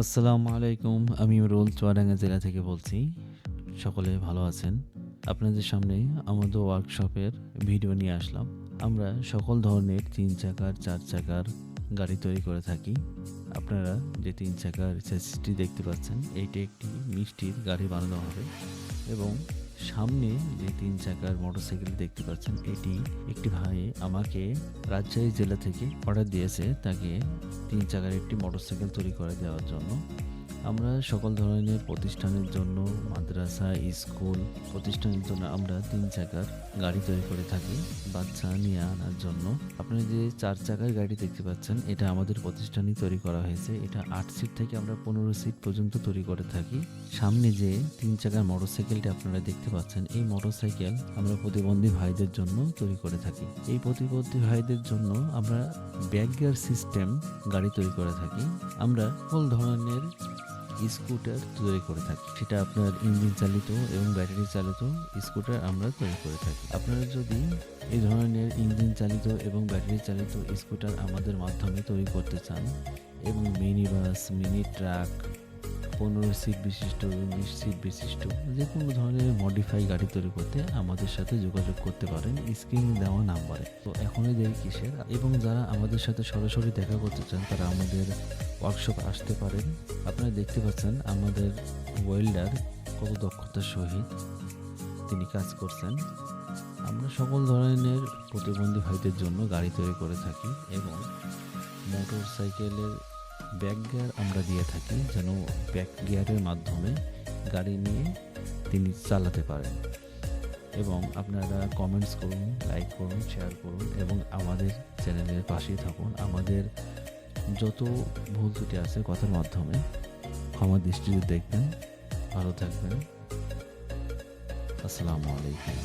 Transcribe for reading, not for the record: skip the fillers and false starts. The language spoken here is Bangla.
আসসালামু আলাইকুম। আমি রোল চুয়াডাঙ্গা জেলা থেকে বলছি। সকলে ভালো আছেন? আপনাদের সামনে আমাদের ওয়ার্কশপের ভিডিও নিয়ে আসলাম। আমরা সকল ধরনের ৩ চাকার, ৪ চাকার গাড়ি তৈরি করে থাকি। আপনারা যে ৩ চাকার চেসিসটি দেখতে পাচ্ছেন, এইটি একটি মিষ্টির গাড়ি বানানো হবে এবং সামনে যে ৩ চাকার মোটরসাইকেল দেখতে পাচ্ছেন, এটি একটি ভাই আমাকে রাজশাহী জেলা থেকে অর্ডার দিয়েছে তাকে ৩ চাকার একটি মোটরসাইকেল তৈরি করে দেওয়ার জন্য। আমরা সকল ধরনের প্রতিষ্ঠানের জন্য, মাদ্রাসা, স্কুল প্রতিষ্ঠানের জন্য আমরা ৩ চাকার গাড়ি তৈরি করে থাকি বাচ্চা নিয়ে আনার জন্য। আপনারা যে ৪ চাকার গাড়ি দেখতে পাচ্ছেন, এটা আমাদের প্রতিষ্ঠানেই তৈরি করা হয়েছে। এটা ৮ সিট থেকে আমরা ১৫ সিট পর্যন্ত তৈরি করে থাকি। সামনে যে ৩ চাকার মোটরসাইকেলটি আপনারা দেখতে পাচ্ছেন, এই মোটরসাইকেল আমরা প্রতিবন্ধী ভাইদের জন্য তৈরি করে থাকি। এই প্রতিবন্ধী ভাইদের জন্য আমরা ব্যাক গিয়ার সিস্টেম গাড়ি তৈরি করে থাকি। আমরা সকল ধরনের স্কুটার তৈরি করে থাকি, সেটা আপনার ইঞ্জিন চালিত এবং ব্যাটারি চালিত স্কুটার আমরা তৈরি করে থাকি। আপনারা যদি এই ধরনের ইঞ্জিন চালিত এবং ব্যাটারি চালিত স্কুটার আমাদের মাধ্যমে তৈরি করতে চান এবং mini bus, mini truck, ১৫ seat বিশিষ্ট, ২০ সিট বিশিষ্ট যে কোনো ধরনের মডিফাই গাড়ি তৈরি করতে আমাদের সাথে যোগাযোগ করতে পারেন স্ক্রিনে দেওয়া নাম্বারে। তো এখনই দেরি কিসের? এবং যারা আমাদের সাথে সরাসরি দেখা করতে চান তারা আমাদের ওয়ার্কশপ আসতে পারেন। আপনারা দেখতে পাচ্ছেন আমাদের ওয়েল্ডার কত দক্ষতার সহিত তিনি কাজ করছেন। আমরা সকল ধরনের প্রতিবন্ধী ভাইদের জন্য গাড়ি তৈরি করে থাকি এবং মোটর সাইকেলের ব্যাক গিয়ার আমরা দিয়ে থাকি, যেন ব্যাক গিয়ারের মাধ্যমে গাড়ি নিয়ে তিনি চালাতে পারেন। এবং আপনারা কমেন্টস করুন, লাইক করুন, শেয়ার করুন এবং আমাদের চ্যানেলের পাশেই থাকুন। আমাদের যত ভুল ত্রুটি আছে কথার মাধ্যমে ক্ষমা দৃষ্টিতে দেখবেন। ভালো থাকবেন। আসসালামু আলাইকুম।